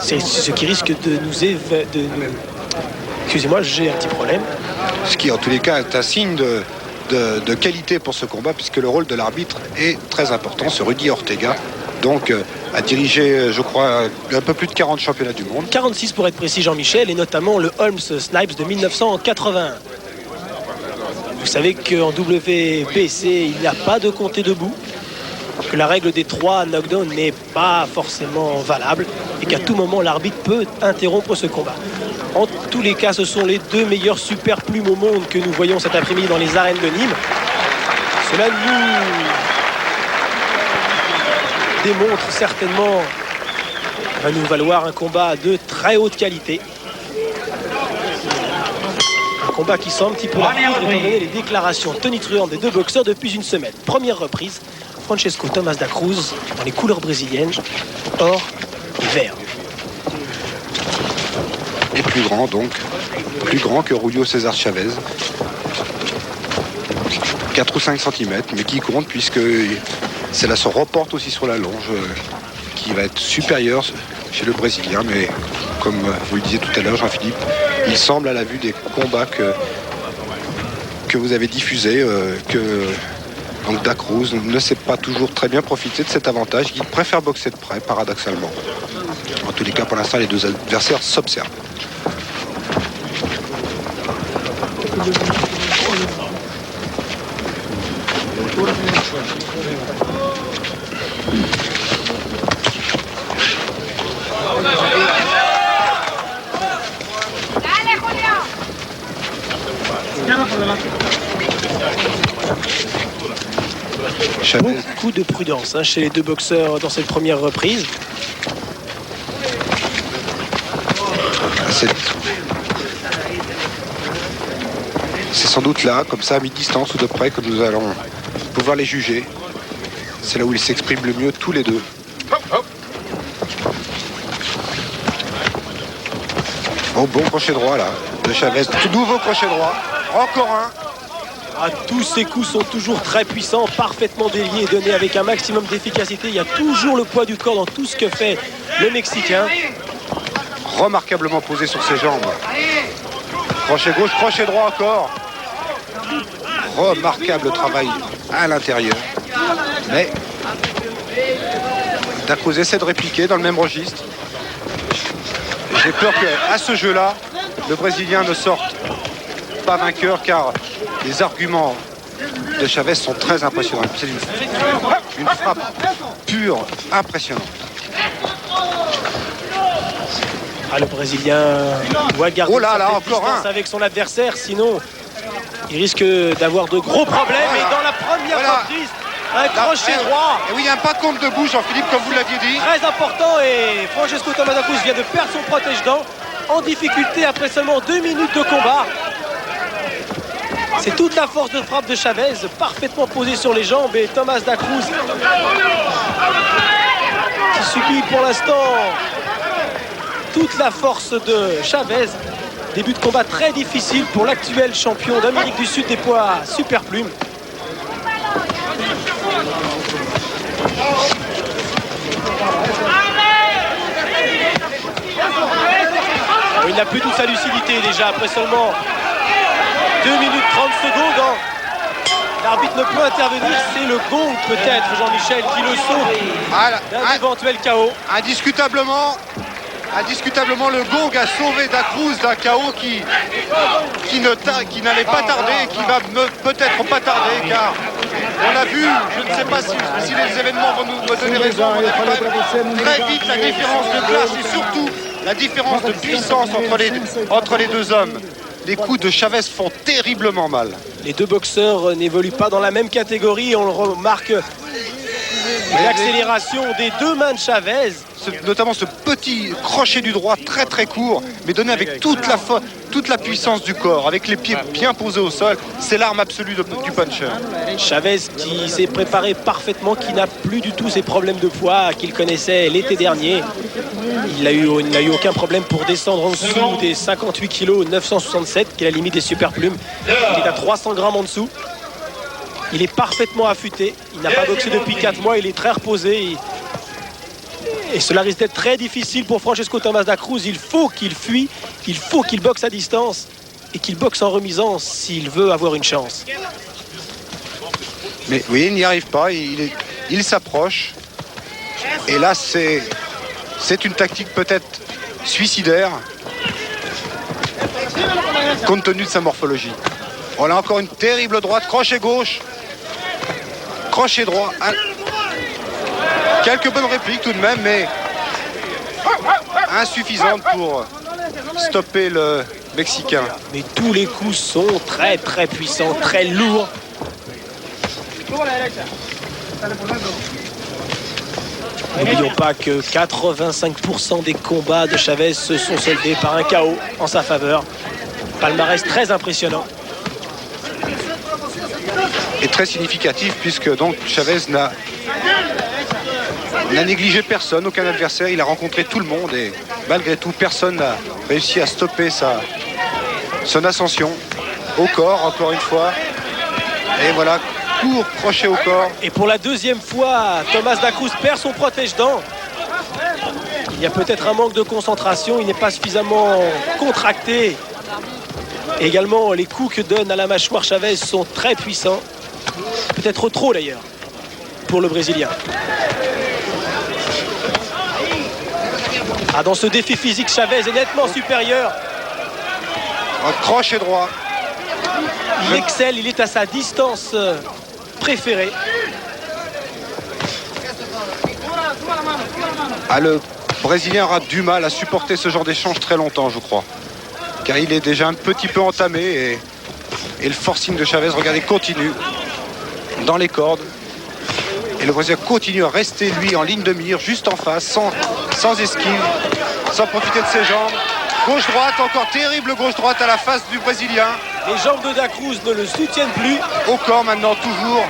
C'est ce qui risque de nous Excusez-moi, j'ai un petit problème. Ce qui en tous les cas est un signe de qualité pour ce combat, puisque le rôle de l'arbitre est très important. C'est Rudy Ortega, donc a dirigé, je crois, un peu plus de 40 championnats du monde. 46 pour être précis, Jean-Michel, et notamment le Holmes Snipes de 1981. Vous savez qu'en WBC, il n'y a pas de compter debout, que la règle des 3 knockdowns n'est pas forcément valable et qu'à tout moment, l'arbitre peut interrompre ce combat. En tous les cas, ce sont les 2 meilleurs super plumes au monde que nous voyons cet après-midi dans les arènes de Nîmes. Cela nous démontre certainement, va nous valoir un combat de très haute qualité. Un combat qui semble un petit peu la foudre, étant donné les déclarations tonitruantes des 2 boxeurs depuis une semaine. Première reprise, Francesco Thomas da Cruz dans les couleurs brésiliennes, or et vert. Et plus grand donc, plus grand que Julio César Chavez. 4 ou 5 cm, mais qui compte puisque cela se reporte aussi sur la longe qui va être supérieure chez le Brésilien. Mais comme vous le disiez tout à l'heure, Jean-Philippe, il semble à la vue des combats que vous avez diffusés que donc Da Cruz ne sait pas toujours très bien profiter de cet avantage. Il préfère boxer de près, paradoxalement. En tous les cas, pour l'instant, les 2 adversaires s'observent. Beaucoup de prudence chez les 2 boxeurs dans cette première reprise. C'est sans doute là, comme ça, à mi-distance ou de près, que nous allons pouvoir les juger. C'est là où ils s'expriment le mieux, tous les 2. Oh, bon crochet droit, là, de Chavez. Tout nouveau crochet droit. Encore un. Tous ces coups sont toujours très puissants, parfaitement déliés et donnés avec un maximum d'efficacité. Il y a toujours le poids du corps dans tout ce que fait le Mexicain. Remarquablement posé sur ses jambes. Crochet gauche, crochet droit encore. Remarquable travail à l'intérieur. Mais Da Cruz essaie de répliquer dans le même registre. J'ai peur qu'à ce jeu-là, le Brésilien ne sorte pas vainqueur, car les arguments de Chavez sont très impressionnants. C'est une frappe pure, impressionnante. Le Brésilien doit garder encore distance avec son adversaire, sinon il risque d'avoir de gros problèmes. Et dans la première reprise, un crochet droit. Et oui, il y a un pas de compte debout, Jean-Philippe, comme vous l'aviez dit. Très important, et Francesco Thomas da Cruz vient de perdre son protège-dents en difficulté après seulement 2 minutes de combat. C'est toute la force de frappe de Chavez, parfaitement posée sur les jambes, et Thomas da Cruz qui subit pour l'instant toute la force de Chavez. Début de combat très difficile pour l'actuel champion d'Amérique du Sud des poids super plumes. Il n'a plus toute sa lucidité déjà après seulement 2 minutes 30 secondes. L'arbitre ne peut intervenir, c'est le gong peut-être, Jean-Michel, qui le sauve d'un éventuel KO. Indiscutablement, le gong a sauvé Da Cruz d'un KO qui n'allait pas tarder et qui va peut-être pas tarder, car on a vu, je ne sais pas si les événements vont nous donner raison, on a vu très vite la différence de classe et surtout la différence de puissance entre les 2 hommes. Les coups de Chavez font terriblement mal. Les 2 boxeurs n'évoluent pas dans la même catégorie, on le remarque. L'accélération des 2 mains de Chavez. Notamment ce petit crochet du droit très très court, mais donné avec toute la puissance du corps, avec les pieds bien posés au sol. C'est l'arme absolue du puncher. Chavez qui s'est préparé parfaitement, qui n'a plus du tout ces problèmes de poids qu'il connaissait l'été dernier. Il n'a eu aucun problème pour descendre en dessous des 58 kg, 967, qui est la limite des super plumes. Il est à 300 grammes en dessous. Il est parfaitement affûté. Il n'a pas boxé depuis 4 mois. Il est très reposé. Et cela risque d'être très difficile pour Francesco Tomás da Cruz. Il faut qu'il fuit, il faut qu'il boxe à distance et qu'il boxe en remisant s'il veut avoir une chance. Mais oui, il n'y arrive pas, il s'approche. Et là, c'est une tactique peut-être suicidaire, compte tenu de sa morphologie. On a encore une terrible droite, crochet gauche, crochet droit. Quelques bonnes répliques tout de même, mais insuffisantes pour stopper le Mexicain. Mais tous les coups sont très très puissants, très lourds. N'oublions pas que 85% des combats de Chavez se sont soldés par un KO en sa faveur. Palmarès très impressionnant. Et très significatif puisque donc Chavez n'a négligé personne, aucun adversaire. Il a rencontré tout le monde et malgré tout, personne n'a réussi à stopper son ascension au corps, encore une fois. Et voilà, court, crochet au corps. Et pour la deuxième fois, Tomás da Cruz perd son protège-dents. Il y a peut-être un manque de concentration, il n'est pas suffisamment contracté. Et également, les coups que donne à la mâchoire Chavez sont très puissants. Peut-être trop d'ailleurs, pour le Brésilien. Ah, dans ce défi physique, Chavez est nettement supérieur. Un crochet droit. Il excelle, il est à sa distance préférée. Ah, le Brésilien aura du mal à supporter ce genre d'échange très longtemps, je crois. Car il est déjà un petit peu entamé et le forcing de Chavez, regardez, continue dans les cordes. Et le Brésilien continue à rester, lui, en ligne de mire, juste en face, sans esquive, sans profiter de ses jambes. Gauche-droite, encore terrible gauche-droite à la face du Brésilien. Les jambes de da Cruz ne le soutiennent plus. Au corps maintenant, toujours.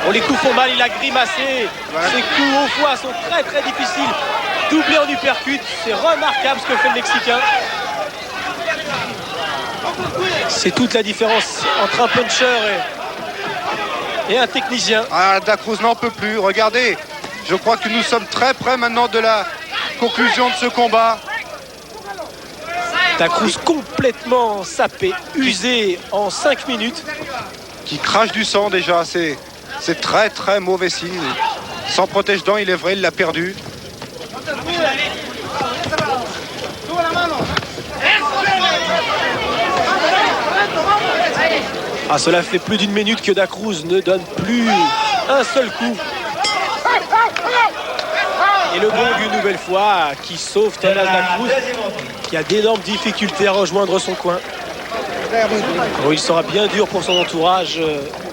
Oh, les coups font mal, il a grimacé. Voilà. Ces coups au foie sont très très difficiles. Doublé en uppercut, c'est remarquable ce que fait le Mexicain. C'est toute la différence entre un puncher et un technicien. Ah, da Cruz n'en peut plus, regardez. Je crois que nous sommes très près maintenant de la conclusion de ce combat. Da Cruz complètement sapé, usé en 5 minutes. Qui crache du sang déjà, c'est très très mauvais signe. Sans protège-dents, il est vrai, il l'a perdu. Ah, cela fait plus d'une minute que da Cruz ne donne plus un seul coup. Et le gong une nouvelle fois qui sauve Tomás da Cruz, qui a d'énormes difficultés à rejoindre son coin. Oh, il sera bien dur pour son entourage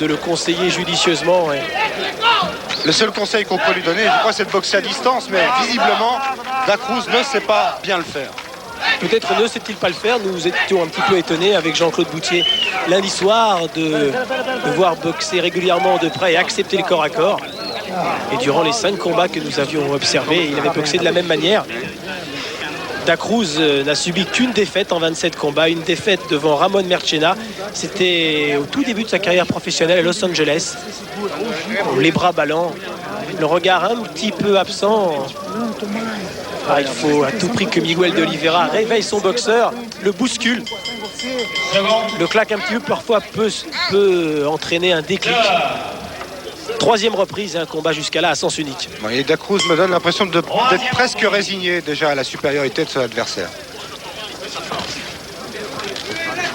de le conseiller judicieusement. Le seul conseil qu'on peut lui donner, je crois, c'est de boxer à distance, mais visiblement, da Cruz ne sait pas bien le faire. Peut-être ne sait-il pas le faire. Nous étions un petit peu étonnés avec Jean-Claude Boutier lundi soir de voir boxer régulièrement de près et accepter le corps à corps. Et durant les 5 combats que nous avions observés, il avait boxé de la même manière. Da Cruz n'a subi qu'une défaite en 27 combats, une défaite devant Ramon Merchena. C'était au tout début de sa carrière professionnelle à Los Angeles. Les bras ballants, le regard un petit peu absent. Ah, il faut à tout prix que Miguel de Oliveira réveille son boxeur, le bouscule. Le claque un petit peu, parfois peut entraîner un déclic. 3e reprise, un combat jusqu'à là à sens unique. Et da Cruz me donne l'impression d'être presque résigné déjà à la supériorité de son adversaire.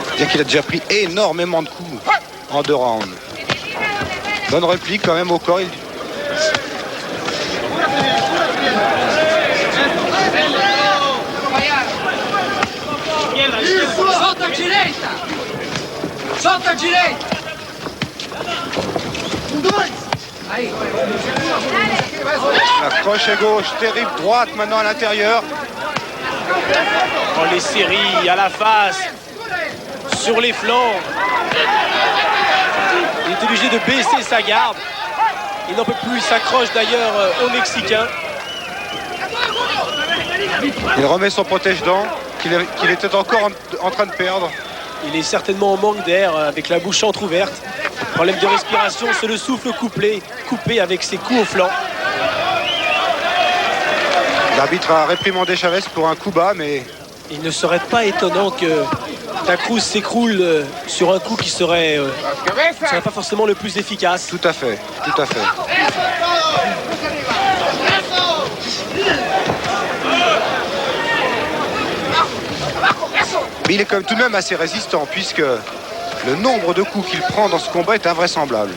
C'est-à-dire qu'il a déjà pris énormément de coups en 2 rounds. Bonne réplique quand même au corps. Solta direita! La crochet gauche, terrible droite maintenant à l'intérieur. Oh, les séries à la face, sur les flancs. Il est obligé de baisser sa garde. Il n'en peut plus, il s'accroche d'ailleurs au Mexicain. Il remet son protège-dents qu'il était encore en train de perdre. Il est certainement en manque d'air, avec la bouche entrouverte. Problème de respiration, c'est le souffle coupé avec ses coups au flanc. L'arbitre a réprimandé Chavez pour un coup bas, mais il ne serait pas étonnant que Da Cruz s'écroule sur un coup qui serait pas forcément le plus efficace. tout à fait, tout à fait. Mais il est quand même tout de même assez résistant, puisque le nombre de coups qu'il prend dans ce combat est invraisemblable.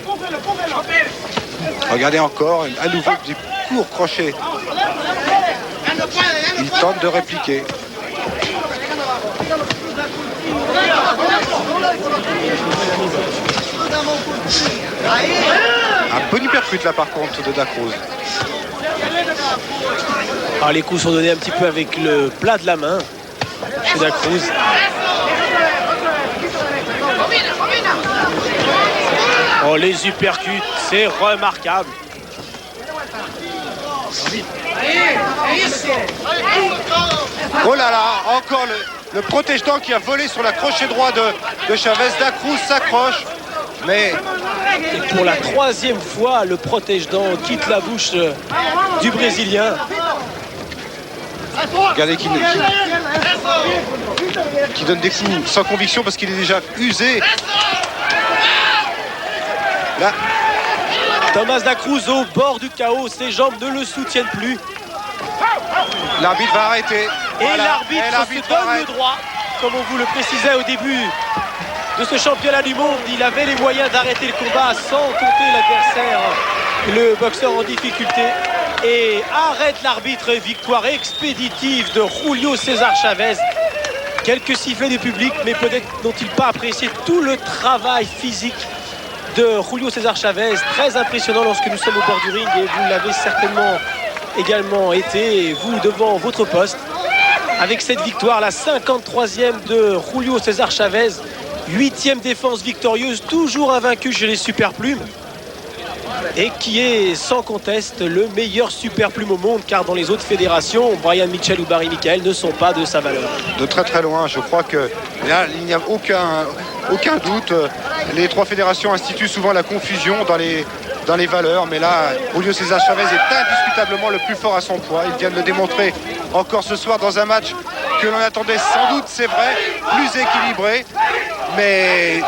Regardez encore, à nouveau des courts crochets. Il tente de répliquer. Un bon uppercut là par contre de Da Cruz. Alors les coups sont donnés un petit peu avec le plat de la main chez Da Cruz. Oh, les uppercuts, c'est remarquable. Oh là là, encore le protège-dents qui a volé sur la crochet droit de Chavez. Da Cruz s'accroche, mais Et pour la troisième fois, le protège-dents quitte la bouche du Brésilien. regardez qui donne des coups sans conviction parce qu'il est déjà usé. Là, Tomás Da Cruz au bord du chaos, ses jambes ne le soutiennent plus. l'arbitre va arrêter. Et Voilà. l'arbitre Et se donne arrête. le droit. Comme on vous le précisait au début de ce championnat du monde, il avait les moyens d'arrêter le combat sans compter l'adversaire, le boxeur en difficulté. Et arrête l'arbitre, victoire expéditive de Julio César Chavez. Quelques sifflets du public, mais peut-être n'ont-ils pas apprécié tout le travail physique de Julio César Chavez. Très impressionnant lorsque nous sommes au bord du ring, et vous l'avez certainement également été, vous devant votre poste. Avec cette victoire, la 53e de Julio César Chavez, 8e défense victorieuse, toujours invaincu chez les superplumes, et qui est sans conteste le meilleur superplume au monde, car dans les autres fédérations, Brian Mitchell ou Barry Michael ne sont pas de sa valeur. De très très loin, je crois que là, il n'y a aucun doute. Les trois fédérations instituent souvent la confusion dans les valeurs, mais là, Julio César Chavez est indiscutablement le plus fort à son poids. Il vient de le démontrer encore ce soir dans un match que l'on attendait sans doute, c'est vrai, plus équilibré. Mais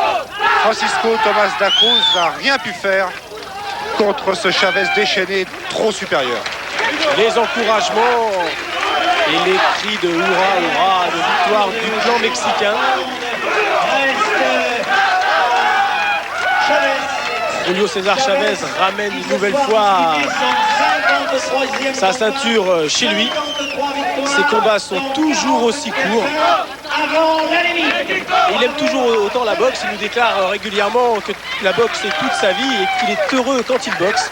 Francisco Tomás Da Cruz n'a rien pu faire contre ce Chavez déchaîné trop supérieur. Les encouragements et les cris de hurrah, hurrah, de victoire du clan mexicain. Julio César Chavez ramène une nouvelle fois sa ceinture chez lui. Ses combats sont toujours aussi courts. Il aime toujours autant la boxe. Il nous déclare régulièrement que la boxe est toute sa vie et qu'il est heureux quand il boxe.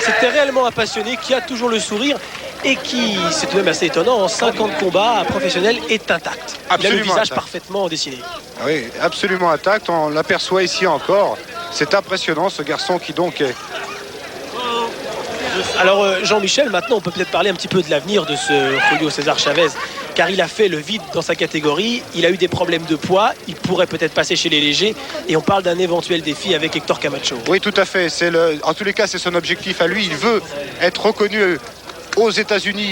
C'était réellement un passionné qui a toujours le sourire et qui, c'est tout de même assez étonnant, en 50 combats professionnels est intact. Il a le Absolument visage intact. parfaitement dessiné. Oui, absolument intact. On l'aperçoit ici encore. C'est impressionnant, ce garçon qui donc est... Alors Jean-Michel, maintenant on peut peut-être parler un petit peu de l'avenir de ce Julio César Chavez, car il a fait le vide dans sa catégorie, il a eu des problèmes de poids, il pourrait peut-être passer chez les légers, et on parle d'un éventuel défi avec Hector Camacho. Oui, tout à fait. En tous les cas, c'est son objectif à lui. Il veut être reconnu aux États-Unis